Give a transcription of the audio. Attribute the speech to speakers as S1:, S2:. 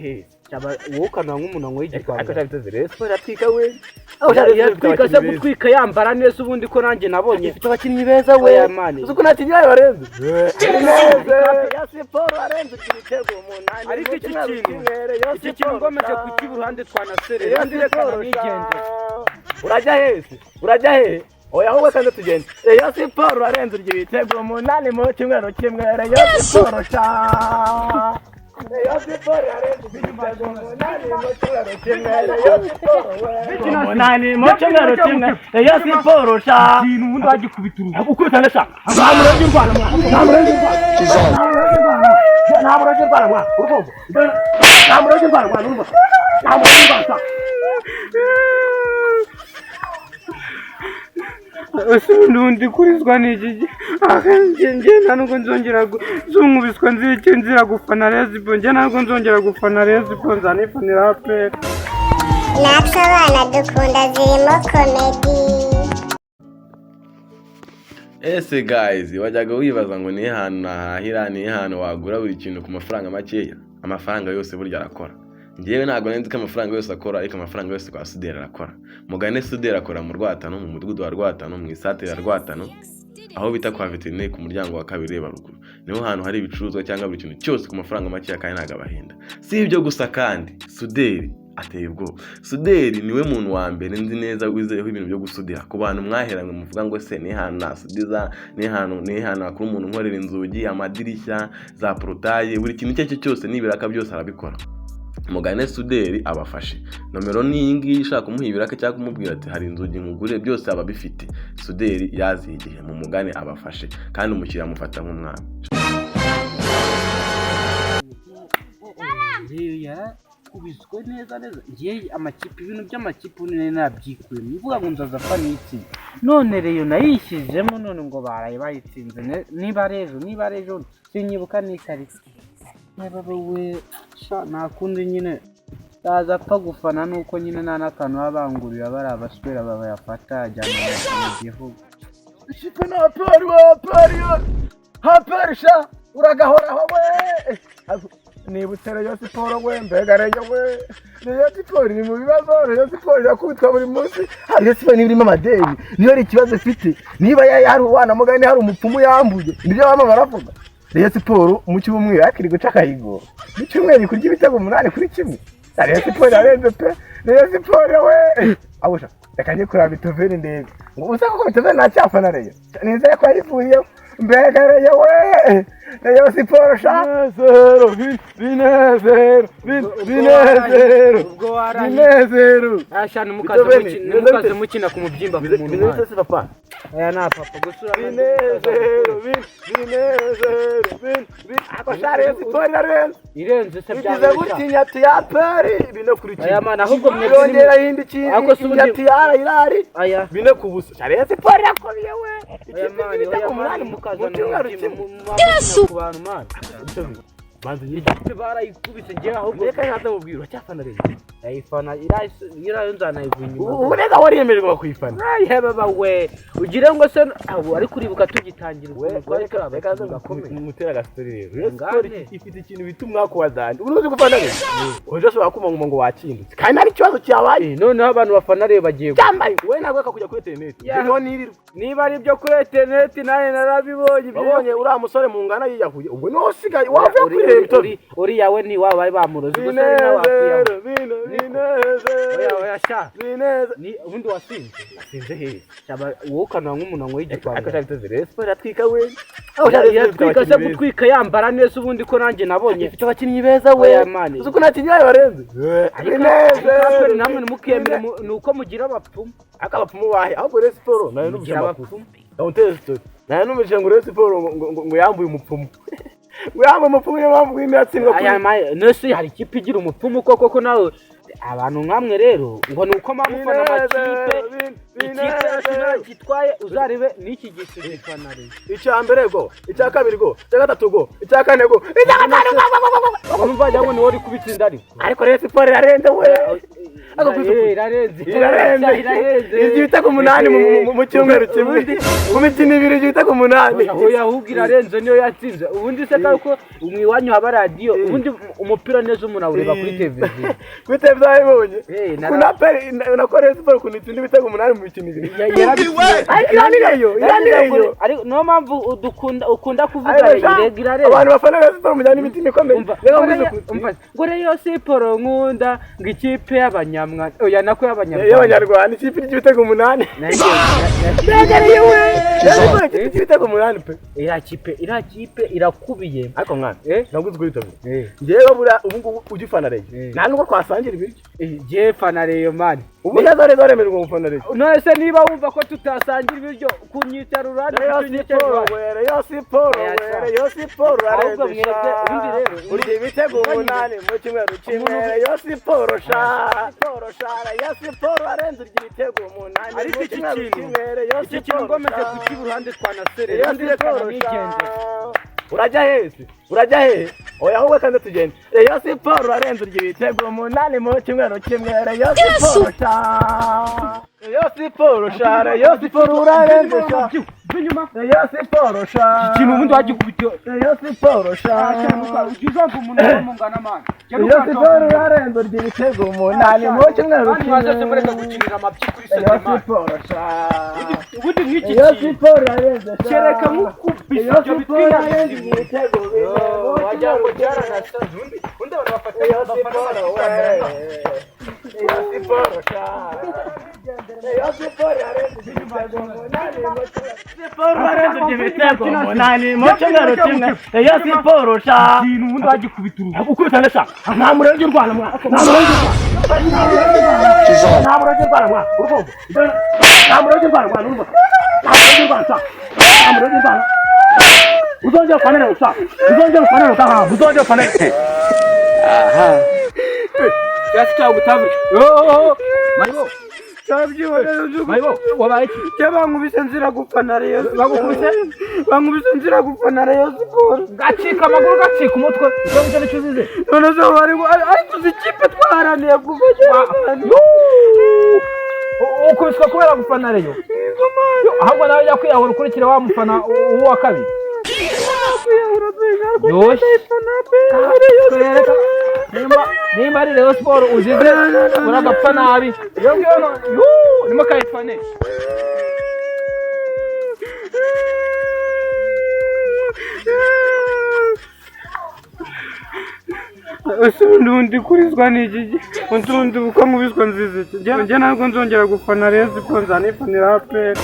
S1: he
S2: cyaba wokana nk'umuntu ngo yigikwana
S1: ariko cyabiteze rero sport atwika we
S2: twika se gutwika yambara neza ubundi ko nanjye nabonye
S1: ifite abakinnyi beza we uko nakinnyi barenze ya siporo arenze igitego umunani
S2: ariko iki kintu ngomeje kukiba uruhande twanasere
S1: yandi rekana nigende urajya he oya wowe kandi tugende ya siporo arenze igitego umunani mu cyumweru kimwe ya siporo cha ya siporo arenze igitego umunani mu cyumweru kimwe mu cyumweru kimwe ya siporo cha
S2: ikintu ubundi wagikubitira
S1: ukubita ndashaka ntamurage urwana
S2: undi kurizwa n'iki nje ntabwo nzongera zungubiswa nzira gufana Rezipo nje ntabwo nzongera gufana Rezipo nzanifanira APR
S3: natwe abana dukunda Zirimo comedy.
S4: Ese guys wajyaga wibaza ngo ni hantu nahahira ni hantu wagura buri kintu ku mafaranga makeya amafaranga yose burya arakora ngewe ntabwo nzi ko amafaranga yose akora ariko amafaranga yose kwa Sudera arakora mugane Sudera akora mu Rwatano mu mudugudu wa Rwatano mu isate ya Rwatano aho bita kwa veterinary ku muryango wa kabiri baruguru niho hantu hari ibicuruzwa cyangwa buri kintu cyose ku mafaranga makeya kandi ntago abahenda si ibyo gusa kandi Suderi ateye ubwo Suderi niwe muntu wa mbere nzi neza wizeyeho ibintu byo gusudira ku bantu mwaheranywe muvuga ngo se ni hantu nasudiza ni hantu akuru umuntu nkorera inzugi amadirishya za portail buri kintu cyo cyose n'ibiraka byose arabikora mugane Suderi abafashe nomero ni iyi ishaka kumuha ibiraka cyangwa kumubwira ati hari inzugi nkugure byose aba bifite Suderi yazigiye mu mugane abafashe kandi umukiriya mufata nk'umwana
S2: kubiswe neza ngiye amakipe ibintu by'amakipe nene nabyikuye mvuga ngo nzaza fa n'iki none rero nayishyizemo none ngo baraye bayitsinze niba rejo sinyibuka n'ikarita we nakundi nyine ndaza apfa gufana nuko nyine nta n'akantu babangurira bari abaswera babayafata ajyana mu gihugu
S1: ikipe na APR sha uragahoraho we nibutse Rayon Siporo we mbega Rayon we Rayon Siporo ni mu bibazo Rayon Siporo yakubitwa buri munsi Rayon Siporo nibirimo amadeni niyo ari ikibazo ifite niba hari uwana mugani hari umupfumu yambuye nibyo bama baravuga Rayon Siporo mu cyumweru akiri guca akayigo mu cyumweru kurya ibitego 8-1 Rayon Siporo arenze pe Rayon Siporo we abusha yakanye kuri Bitoveri ndebe ngo usako ko Bitoveri nacyafana Rayon ninze ko yivuye mbega Rayon we Rayon Siporo sha binezero
S2: ashana mukaze mukina ku mubyimba ku muntu
S1: binezero se papa
S2: aya na papa gusura
S1: binezero akashare Rayon Siporo
S2: irenze se
S1: byaje gutinya tuyaperi binokurikira
S2: aya mana ahubwo
S1: mwongera yindi kintu yatiyara irari
S2: aya
S1: bine kubusa Rayon Siporo yakobiye we
S2: aya mana mukaze
S1: ku bantu mana
S2: banze yigite barayikubise ngiye ahubwo
S1: reka nkaza mubwira cyafana rero
S2: ayifana irayonzana ivunyuma
S1: urega wariyemererwa bakuyifana
S2: baba we ugire ngo se ari kuribuka tugitangira
S1: reka ngakomeye mutera gastori rero story ifite ikintu bitumwa ku wadandi uruzi gufana rero oje so bakuma ngo wakindutse kandi ari kibazo cyabaye
S2: noneho abantu bafana rero bagiye
S1: cyambaye we ntabwo akakujya kuri internet
S2: niba ari byo kuri internet naye narabibonye
S1: babonye uriya musore mu ngana yiyahuye ubwo niho sigaye wavuye
S2: uri yawe ni waba bari bamurozi gusa oya sha ni ubundi wasinze he cyaba wokana nk'umuntu ngo yigikwana
S1: ariko cyabiteze rero sport atwika we
S2: twika se gutwika yambara neza ubundi ko nanjye nabonye
S1: ifite abakinnyi beza we uko nakinnyi barenze
S2: binezero namwe mukiyemera nuko mugira abapfumu
S1: akabapfumu bahe ahubwo rero Siporo nayo n'ubupfumu ndawuteze story nayo n'umuje ngo rero Siporo ngo yambuye umupfumu Uyama mupfumu yo mpamvu imiratsindwa
S2: aya nese hari ikipe igira umupfumu koko nawe abantu nkamwe rero ngo nuko mamufana amakipe ikipe gitwaye uzaribe n'iki gisifana rero
S1: icya mbere go icya kabiri go icya gatatu go icya kane go icya gatanu
S2: umva cyangwa ni wori kubitsinda ariko
S1: rero Siporo yarenze we irarenze izi ibitego 8 mu cyumweru kimwe ku mikino 2 ibitego 8
S2: oya ahubwo irarenze niyo yatsinze ubundi se ko umwiwanyu haba radio ubundi umupira neza umuntu awureba kuri televiziyo
S1: kuri televiziyo ayibonye kuna peri nakore siporo kunitsinda ibitego 8 mu mikino 2 iranireyo
S2: ari no mpamvu ukunda kuvuga irege
S1: abantu bafana siporo mujyana imitima ikomeye
S2: ngo Rayon Siporo nkunda ngo ikipe y'abanyamwa oya nako
S1: y'abanyarwanda ikipe y'ibitego 8 negereye we ibitego 8 pe
S2: iriya kipe irakubiye
S1: ariko mwana ntabwo kwitaba ngewe bura ubu ugifana Rayon nta nubwo twasangira ibiryo
S2: je fana Rayon man
S1: ubu nazaremerwa gufana Rayon
S2: none se niba wumva ko tutasangira ibiryo kunyitarura
S1: Rayon Siporo
S2: ahubwo mwebwe ubundi rero
S1: uri ibitego 8 mu cyumweru kimwe Rayon Siporo Rayon Siporo arenze ibitego 8
S2: ariko iki kintu ngomeze kukiburuhande twanasere
S1: urajya hehe oya ahubwo kandi tugende Rayon Siporo arenze ibitego 8 mu cyumweru kimwe Rayon Siporo urarenze
S2: inyuma
S1: Rayon Siporo
S2: ikintu ubundi wagikubitiye
S1: Rayon Siporo
S2: ujizomba umuntu wamungana man
S1: Rayon Siporo arenze ibitego 8 mu cyumweru kimwe
S2: bazaje kureka gukinira amapyi kuri
S1: Rayon Siporo
S2: ubundi nk'iki
S1: Rayon Siporo arenze
S2: kereka nk'ukubise ibyo bitwira
S1: ibitego
S2: wajya ngo cyaranasaze undi abantu bafata
S1: Rayon Siporo arenze ibitego 8 mu cyumweru kimwe Rayon Siporo
S2: ikintu ubundi wagikubita uruhu
S1: ukubita ndashaka nta murenge y'u Rwanda mwa nta murenge y'u Rwanda mwa urumva nta murenge y'u Rwanda mwa urumva nta murenge y'u Rwanda nta murenge y'u Rwanda uzongera ufanane usa uzongera ufanane
S2: aha cyasi cyawe gutabura mayibo mayibo wabaye iki
S1: cyabankubise nzira gufana Rayon
S2: bankubise nzira gufana Rayon Siporo gacika amaguru gacika umutwe icyo nicuzize
S1: none zo bari tuzi ikipe twaharaniye kuva
S2: ukubiswa kubera gufana Rayon ahubwo nawe ujya kwiyahura ukurikira wa mufana uwa kabiri nimba ari Rayon Siporo uzize uragapfa nabi nimo kayifane
S1: undi kurizwa n'iki undi uko nkubiswa nzize njye ntabwo nzongera gufana Rayon Siporo nzanifanira APR